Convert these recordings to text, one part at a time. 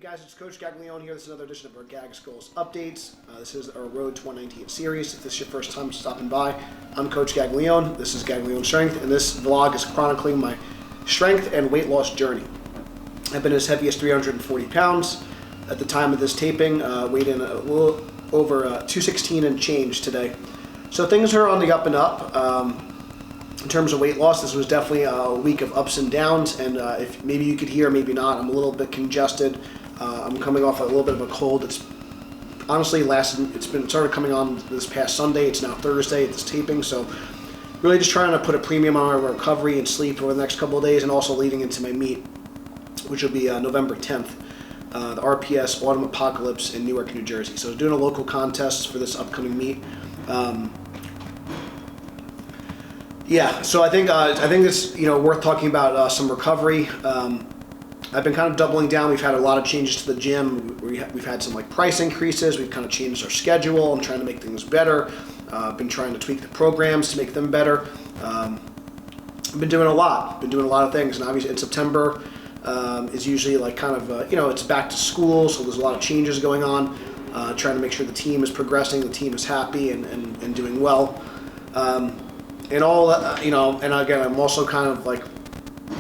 Guys, it's Coach Gaglione here. This is another edition of our Gags Goals Updates. This is our Road to 119 series. If this is your first time stopping by, I'm Coach Gaglione. This is Gaglione Strength, and this vlog is chronicling my strength and weight loss journey. I've been as heavy as 340 pounds at the time of this taping, weighed in a little over 216 and change today. So things are on the up and up. In terms of weight loss, this was definitely a week of ups and downs, and if maybe you could hear, maybe not, I'm a little bit congested. I'm coming off a little bit of a cold. It's honestly started coming on this past Sunday. It's now Thursday at this taping, so really just trying to put a premium on my recovery and sleep over the next couple of days, and also leading into my meet, which will be November 10th, the RPS Autumn Apocalypse in Newark, New Jersey. So doing a local contest for this upcoming meet. Yeah, so I think it's worth talking about some recovery. I've been kind of doubling down. We've had a lot of changes to the gym. We've had some price increases. We've kind of changed our schedule. I'm trying to make things better. I've been trying to tweak the programs to make them better. I've been doing a lot. Been doing a lot of things, and obviously in September is usually it's back to school, so there's a lot of changes going on. Trying to make sure the team is progressing, the team is happy and doing well. And all and again, I'm also kind of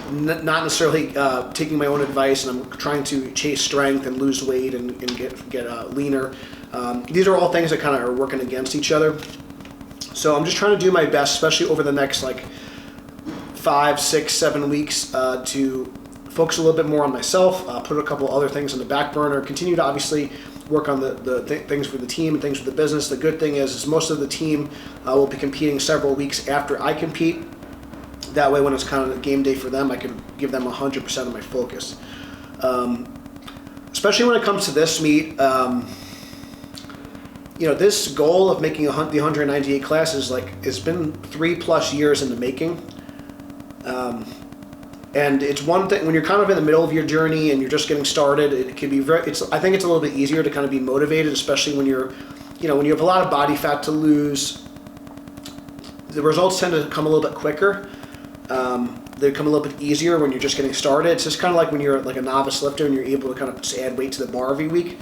not necessarily taking my own advice, and I'm trying to chase strength and lose weight and get leaner. These are all things that kind of are working against each other. So I'm just trying to do my best, especially over the next 5, 6, 7 weeks, to focus a little bit more on myself, put a couple other things on the back burner, continue to obviously work on the things for the team and things for the business. The good thing is most of the team will be competing several weeks after I compete. That way, when it's kind of game day for them, I can give them 100% of my focus. Especially when it comes to this meet, this goal of making the 198 classes it's been 3+ years in the making. And it's one thing when you're kind of in the middle of your journey and you're just getting started. It can be I think it's a little bit easier to kind of be motivated, especially when when you have a lot of body fat to lose. The results tend to come a little bit quicker. They come a little bit easier when you're just getting started. It's just kind of like when you're a novice lifter and you're able to kind of just add weight to the bar every week.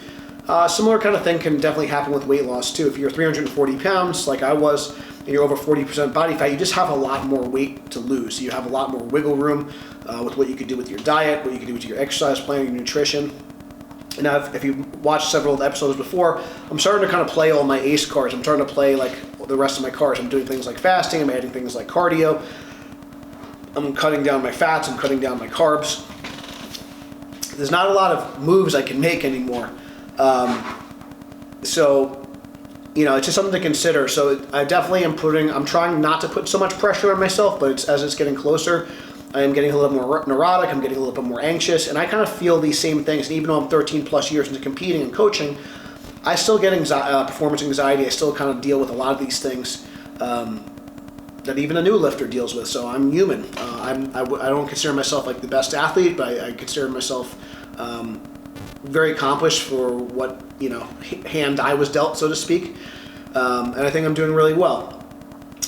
Similar kind of thing can definitely happen with weight loss too. If you're 340 pounds like I was, and you're over 40% body fat, you just have a lot more weight to lose. You have a lot more wiggle room with what you could do with your diet, what you can do with your exercise plan, your nutrition. And now, if you've watched several episodes before, I'm starting to kind of play all my ACE cards. I'm starting to play the rest of my cards. I'm doing things like fasting. I'm adding things like cardio. I'm cutting down my fats. I'm cutting down my carbs. There's not a lot of moves I can make anymore. It's just something to consider. So I definitely I'm trying not to put so much pressure on myself, but as it's getting closer, I am getting a little more neurotic, I'm getting a little bit more anxious, and I kind of feel these same things. And even though I'm 13+ years into competing and coaching, I still get performance anxiety. I still kind of deal with a lot of these things that even a new lifter deals with. So I'm human. I don't consider myself the best athlete, but I consider myself very accomplished for what hand I was dealt, so to speak, and I think I'm doing really well.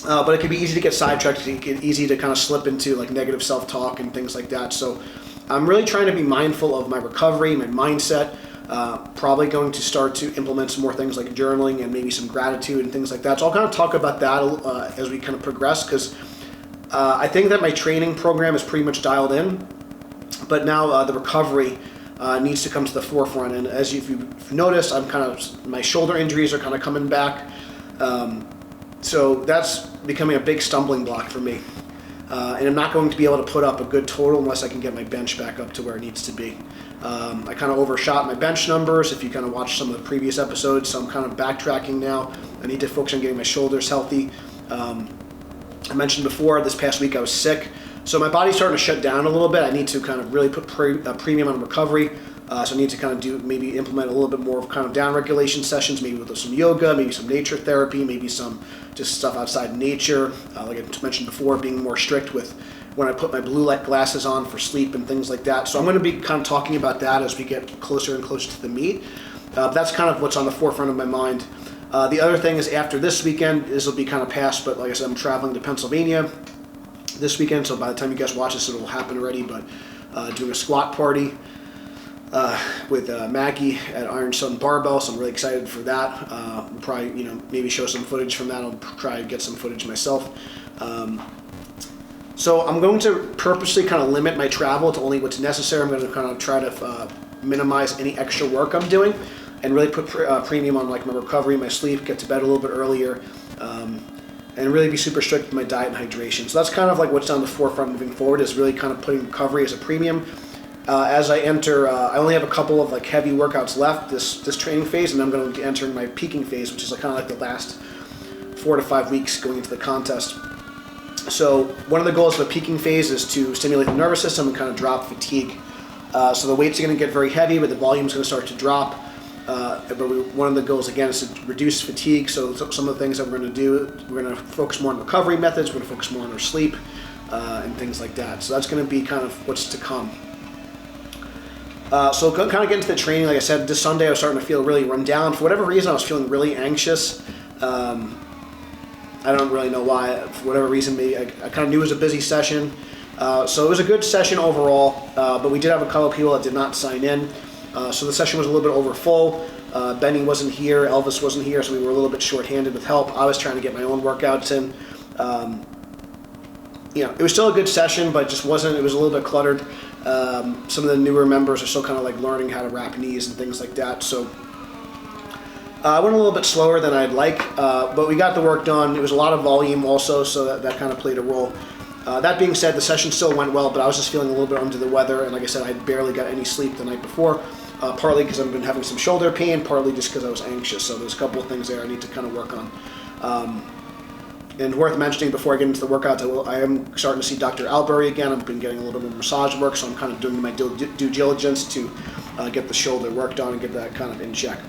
But it can be easy to get sidetracked. It can be easy to kind of slip into negative self-talk and things like that. So I'm really trying to be mindful of my recovery, my mindset. Probably going to start to implement some more things like journaling and maybe some gratitude and things like that. So I'll kind of talk about that as we kind of progress, because I think that my training program is pretty much dialed in, but now the recovery needs to come to the forefront. And as you've noticed, my shoulder injuries are kind of coming back. So that's becoming a big stumbling block for me. And I'm not going to be able to put up a good total unless I can get my bench back up to where it needs to be. I kind of overshot my bench numbers if you kind of watch some of the previous episodes, so I'm kind of backtracking now. I need to focus on getting my shoulders healthy. I mentioned before, this past week I was sick, so my body's starting to shut down a little bit. I need to kind of really put a premium on recovery. So I need to kind of implement a little bit more of kind of down regulation sessions, maybe with some yoga, maybe some nature therapy, maybe some just stuff outside nature. Like I mentioned before, being more strict with when I put my blue light glasses on for sleep and things like that. So I'm going to be kind of talking about that as we get closer and closer to the meet. That's kind of what's on the forefront of my mind. The other thing is after this weekend, this will be kind of past, but like I said, I'm traveling to Pennsylvania this weekend, so by the time you guys watch this, it will happen already, but doing a squat party. with Maggie at Iron Sun Barbell, so I'm really excited for that. We'll probably, maybe show some footage from that. I'll try to get some footage myself. So I'm going to purposely kind of limit my travel to only what's necessary. I'm going to kind of try to minimize any extra work I'm doing and really put premium on like my recovery, my sleep, get to bed a little bit earlier, and really be super strict with my diet and hydration. So that's kind of like what's on the forefront moving forward, is really kind of putting recovery as a premium. As I enter, I only have a couple of like heavy workouts left this training phase, and I'm going to be entering my peaking phase, which is like, kind of like the last 4 to 5 weeks going into the contest. So one of the goals of the peaking phase is to stimulate the nervous system and kind of drop fatigue. So the weights are going to get very heavy, but the volume is going to start to drop. One of the goals, again, is to reduce fatigue. So some of the things that we're going to do, we're going to focus more on recovery methods, we're going to focus more on our sleep, and things like that. So that's going to be kind of what's to come. So kind of get into the training. Like I said, this Sunday I was starting to feel really run down. For whatever reason, I was feeling really anxious. I don't really know why. For whatever reason, maybe I kind of knew it was a busy session. So it was a good session overall, but we did have a couple of people that did not sign in. So the session was a little bit over full. Benny wasn't here, Elvis wasn't here, so we were a little bit short-handed with help. I was trying to get my own workouts in. It was still a good session, but it was a little bit cluttered. Some of the newer members are still kind of like learning how to wrap knees and things like that. So I went a little bit slower than I'd like, but we got the work done. It was a lot of volume also, so that kind of played a role. That being said, the session still went well, but I was just feeling a little bit under the weather, and like I said, I barely got any sleep the night before, partly because I've been having some shoulder pain, partly just because I was anxious. So there's a couple of things there I need to kind of work on. And worth mentioning before I get into the workouts, I am starting to see Dr. Albury again. I've been getting a little bit of massage work, so I'm kind of doing my due diligence to get the shoulder worked on and get that kind of in check.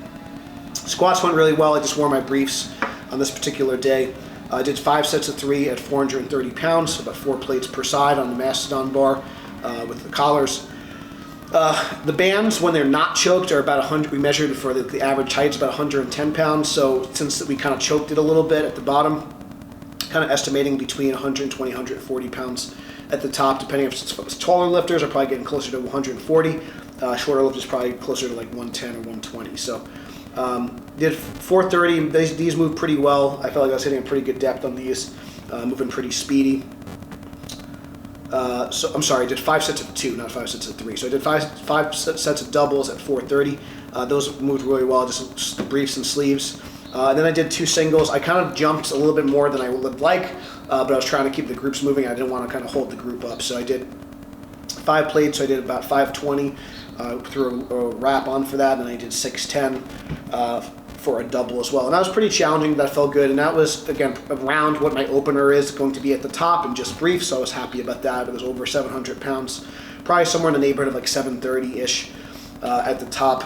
Squats went really well. I just wore my briefs on this particular day. I did 5 sets of 3 at 430 pounds, so about 4 plates per side on the Mastodon bar with the collars. The bands, when they're not choked, are about 100. We measured for the average height's about 110 pounds. So since we kind of choked it a little bit at the bottom, kind of estimating between 120, 140 pounds at the top, depending if it's taller lifters are probably getting closer to 140. Shorter lifters probably closer to like 110 or 120. So did 430. These moved pretty well. I felt like I was hitting a pretty good depth on these, moving pretty speedy. So I'm sorry, I did 5 sets of 2, not 5 sets of 3. So I did five sets of doubles at 430. Those moved really well, just the briefs and sleeves. And then I did 2 singles. I kind of jumped a little bit more than I would like, but I was trying to keep the groups moving. I didn't want to kind of hold the group up. So I did 5 plates, so I did about 520, threw a wrap on for that, and then I did 610 for a double as well. And that was pretty challenging, that felt good. And that was, again, around what my opener is going to be at the top and just brief, so I was happy about that. It was over 700 pounds, probably somewhere in the neighborhood of like 730-ish at the top.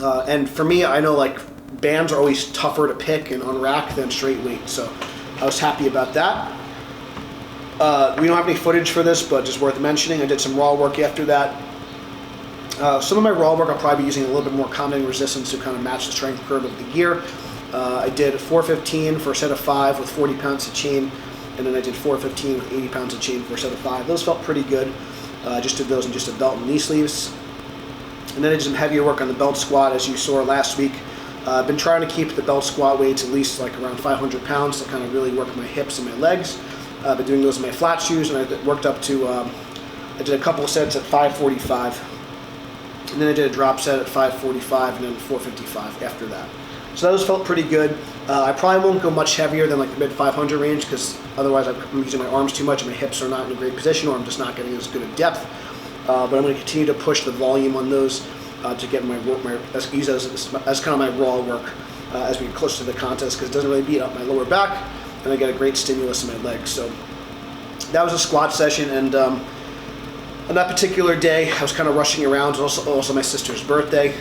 And for me, I know like bands are always tougher to pick and unrack than straight weight, so I was happy about that. We don't have any footage for this, but just worth mentioning, I did some raw work after that. Some of my raw work I'll probably be using a little bit more compounding resistance to kind of match the strength curve of the gear. I did 415 for a set of 5 with 40 pounds of chain, and then I did 415 with 80 pounds of chain for a set of 5. Those felt pretty good. Just did those in just a belt and knee sleeves. And then I did some heavier work on the belt squat, as you saw last week. I've been trying to keep the belt squat weights at least like around 500 pounds to kind of really work my hips and my legs. I've been doing those in my flat shoes, and I worked up to, I did a couple of sets at 545. And then I did a drop set at 545 and then 455 after that. So those felt pretty good. I probably won't go much heavier than like the mid 500 range, because otherwise I'm using my arms too much and my hips are not in a great position, or I'm just not getting as good a depth. But I'm going to continue to push the volume on those to get use as kind of my raw work as we get closer to the contest, because it doesn't really beat up my lower back, and I get a great stimulus in my legs. So that was a squat session, and on that particular day, I was kind of rushing around. It was also my sister's birthday.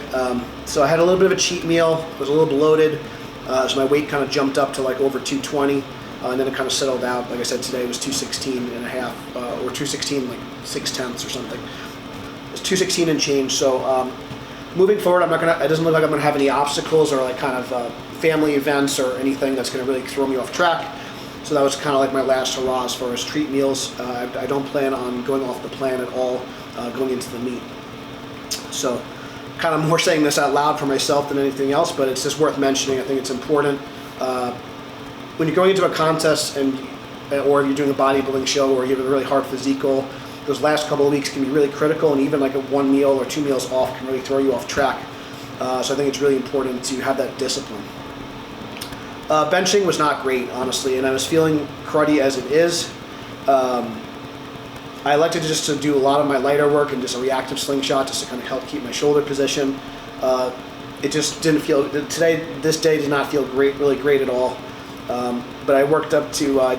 So I had a little bit of a cheat meal. I was a little bloated. So my weight kind of jumped up to like over 220. And then it kind of settled out. Like I said, today it was 216 and a half, or 216, like 6/10 or something. It was 216 and change. So moving forward, it doesn't look like I'm going to have any obstacles or like kind of family events or anything that's going to really throw me off track. So that was kind of like my last hurrah as far as treat meals. I don't plan on going off the plan at all going into the meet. So kind of more saying this out loud for myself than anything else, but it's just worth mentioning. I think it's important. When you're going into a contest or you're doing a bodybuilding show or you have a really hard physique goal, those last couple of weeks can be really critical, and even like a 1 meal or 2 meals off can really throw you off track. So I think it's really important to have that discipline. Benching was not great, honestly, and I was feeling cruddy as it is. I elected just to do a lot of my lighter work and just a reactive slingshot just to kind of help keep my shoulder position. It just didn't feel, this day did not feel really great at all. But I worked up to, I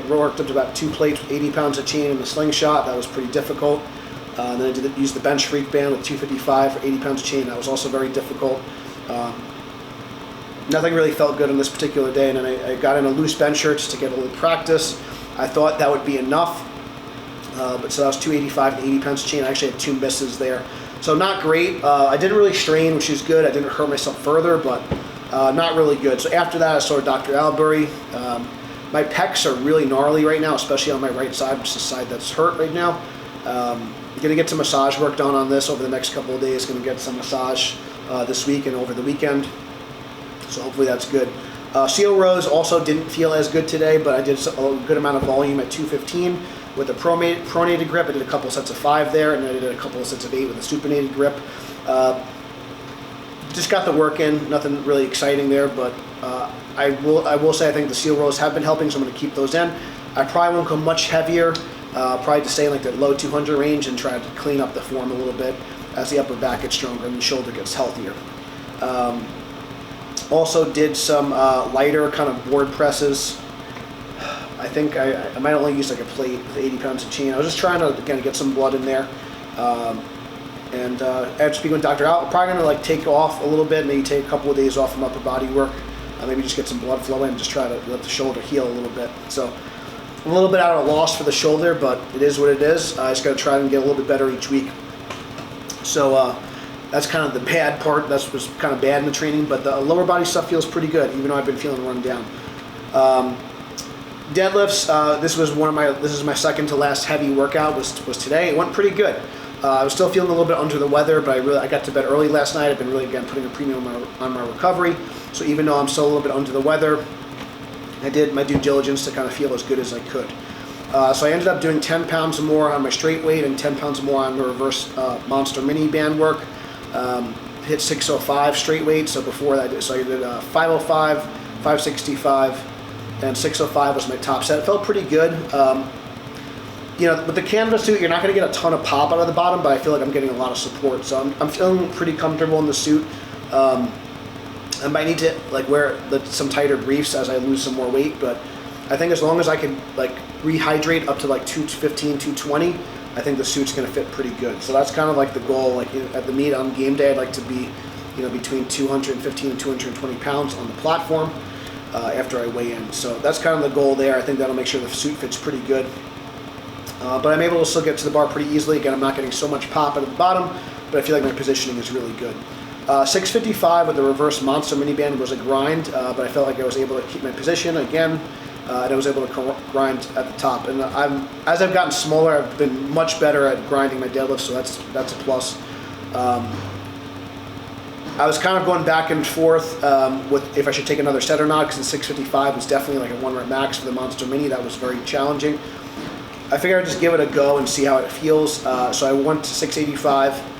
worked up to about 2 plates with 80 pounds of chain in the slingshot. That was pretty difficult. Then I used the bench freak band with 255 for 80 pounds of chain. That was also very difficult. Nothing really felt good on this particular day, and then I got in a loose bench shirt just to get a little practice. I thought that would be enough, but so that was 285 and 80 pounds of chain. I actually had 2 misses there. So not great. I didn't really strain, which is good. I didn't hurt myself further, but not really good. So after that, I saw Dr. Albury. My pecs are really gnarly right now, especially on my right side, which is the side that's hurt right now. Going to get some massage work done on this over the next couple of days. Going to get some massage this week and over the weekend. So hopefully that's good. Seal rows also didn't feel as good today, but I did a good amount of volume at 215 with a pronated grip. I did a couple sets of 5 there, and I did a couple of sets of 8 with a supinated grip. Just got the work in, nothing really exciting there, but I will say I think the seal rows have been helping, so I'm going to keep those in. I probably won't go much heavier, probably to stay in like the low 200 range and try to clean up the form a little bit as the upper back gets stronger and the shoulder gets healthier. Also did some lighter kind of board presses. I think I might only use like a plate with 80 pounds of chain. I was just trying to kind of get some blood in there. After speaking with Dr. Al, I'm probably going to like take off a little bit, maybe take a couple of days off from upper body work. Maybe just get some blood flow in, just try to let the shoulder heal a little bit. So I'm a little bit out of a loss for the shoulder, but it is what it is. I just got to try and get a little bit better each week. So that's kind of the bad part. That was kind of bad in the training, but the lower body stuff feels pretty good, even though I've been feeling run down. Deadlifts. This is my second to last heavy workout. Was today. It went pretty good. I was still feeling a little bit under the weather, but I got to bed early last night. I've been really again putting a premium on my recovery. So even though I'm still a little bit under the weather, I did my due diligence to kind of feel as good as I could. So I ended up doing 10 pounds more on my straight weight and 10 pounds more on the reverse monster mini band work. Hit 605 straight weight. So before that, so I did 505, 565, and 605 was my top set. It felt pretty good. You know, with the canvas suit, you're not going to get a ton of pop out of the bottom, but I feel like I'm getting a lot of support. So I'm feeling pretty comfortable in the suit. I might need to like wear some tighter briefs as I lose some more weight, but I think as long as I can like rehydrate up to like 215, 220, I think the suit's going to fit pretty good. So that's kind of like the goal. Like at the meet on game day, I'd like to be, you know, between 215 and 220 pounds on the platform after I weigh in. So that's kind of the goal there. I think that'll make sure the suit fits pretty good. But I'm able to still get to the bar pretty easily. Again, I'm not getting so much pop at the bottom, but I feel like my positioning is really good. 655 with the reverse monster mini band was a grind, but I felt like I was able to keep my position again, and I was able to grind at the top. And as I've gotten smaller, I've been much better at grinding my deadlifts, so that's a plus. I was kind of going back and forth with if I should take another set or not, because the 655 was definitely like a 1 rep max for the monster mini. That was very challenging. I figured I'd just give it a go and see how it feels. So I went to 685.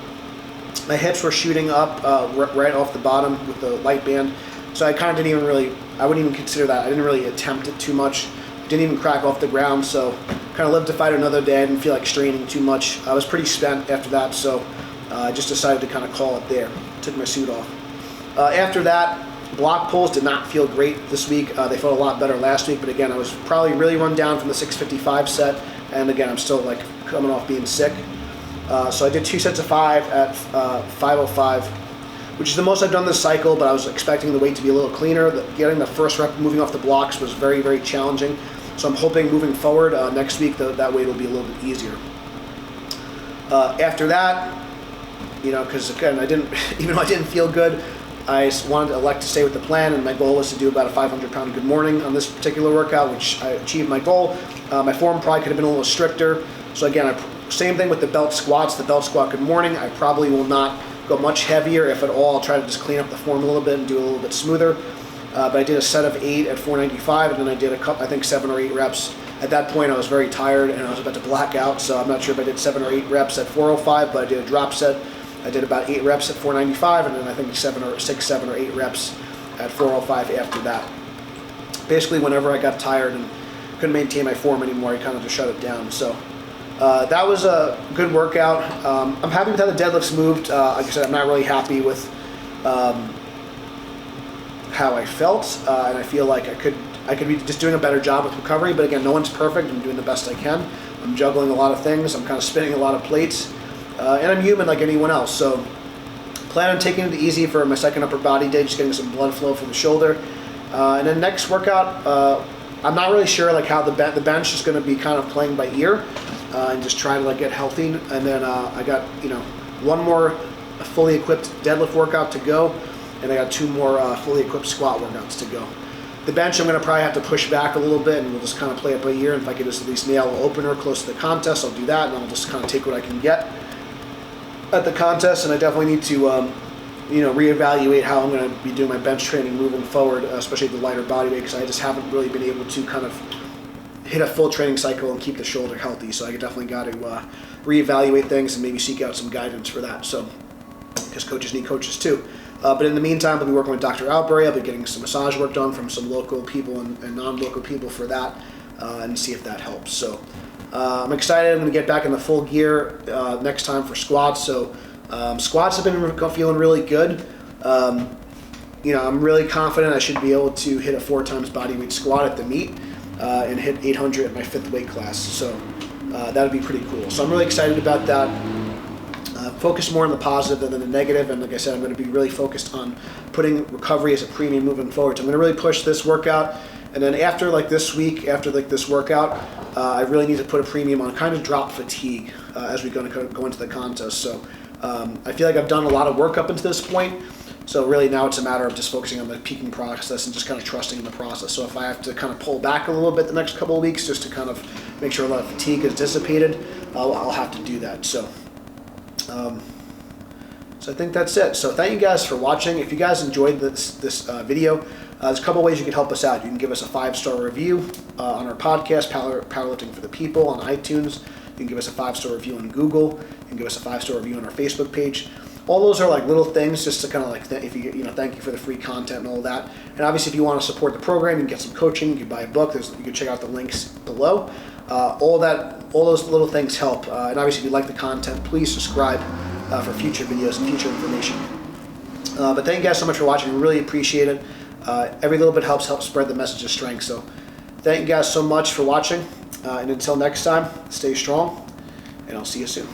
My hips were shooting up right off the bottom with the light band. So I kind of didn't even really, I wouldn't even consider that. I didn't really attempt it too much. Didn't even crack off the ground. So kind of lived to fight another day. I didn't feel like straining too much. I was pretty spent after that. So I just decided to kind of call it there. Took my suit off. After that, block pulls did not feel great this week. They felt a lot better last week. But again, I was probably really run down from the 655 set. And again, I'm still like coming off being sick. So I did 2 sets of 5 at 505, which is the most I've done this cycle, but I was expecting the weight to be a little cleaner. Getting the first rep moving off the blocks was very, very challenging. So I'm hoping moving forward next week that weight will be a little bit easier. After that, you know, because again, even though I didn't feel good, I wanted to elect to stay with the plan, and my goal was to do about a 500-pound good morning on this particular workout, which I achieved my goal. My form probably could have been a little stricter. So again, I Same thing with the belt squats. The belt squat, good morning. I probably will not go much heavier, if at all. I'll try to just clean up the form a little bit and do it a little bit smoother. But I did a set of 8 at 495, and then I did I think 7 or 8 reps. At that point, I was very tired and I was about to black out, so I'm not sure if I did 7 or 8 reps at 405, but I did a drop set. I did about 8 reps at 495, and then I think 7 or 8 reps at 405 after that. Basically, whenever I got tired and couldn't maintain my form anymore, I kind of just shut it down. So that was a good workout. I'm happy with how the deadlifts moved. Like I said, I'm not really happy with how I felt, and I feel like I could be just doing a better job with recovery. But again, no one's perfect. I'm doing the best I can. I'm juggling a lot of things. I'm kind of spinning a lot of plates, and I'm human like anyone else. So plan on taking it easy for my second upper body day, just getting some blood flow from the shoulder. And then next workout, I'm not really sure like how the bench is going to be kind of playing by ear, and just trying to like get healthy. And then I got one more fully equipped deadlift workout to go, and I got 2 more fully equipped squat workouts to go. The bench I'm going to probably have to push back a little bit, and we'll just kind of play it by ear. And if I could just at least nail an opener close to the contest, I'll do that, and I'll just kind of take what I can get at the contest. And I definitely need to reevaluate how I'm going to be doing my bench training moving forward, especially at the lighter body weight, because I just haven't really been able to kind of hit a full training cycle and keep the shoulder healthy. So I definitely got to reevaluate things and maybe seek out some guidance for that. So, because coaches need coaches too. But in the meantime, I'll be working with Dr. Albury. I'll be getting some massage work done from some local people and non-local people for that, and see if that helps. So I'm excited. I'm going to get back in the full gear next time for squats. So squats have been feeling really good. I'm really confident I should be able to hit a 4 times body weight squat at the meet and hit 800 at my 5th weight class. So that would be pretty cool. So I'm really excited about that. Focus more on the positive than the negative, and like I said, I'm going to be really focused on putting recovery as a premium moving forward. So I'm going to really push this workout, and then after this workout, I really need to put a premium on kind of drop fatigue as we go into the contest. So I feel like I've done a lot of work up until this point, so really now it's a matter of just focusing on the peaking process and just kind of trusting in the process. So if I have to kind of pull back a little bit the next couple of weeks just to kind of make sure a lot of fatigue is dissipated, I'll have to do that. So I think that's it. So thank you guys for watching. If you guys enjoyed this video, there's a couple ways you can help us out. You can give us a 5-star review on our podcast, Powerlifting for the People, on iTunes. You can give us a 5-star review on Google. You can give us a 5-star review on our Facebook page. All those are like little things just to kind of like thank you for the free content and all that. And obviously, if you want to support the program, you can get some coaching. You can buy a book. You can check out the links below. All those little things help. And obviously, if you like the content, please subscribe for future videos and future information. But thank you guys so much for watching. We really appreciate it. Every little bit helps spread the message of strength. So thank you guys so much for watching. And until next time, stay strong, and I'll see you soon.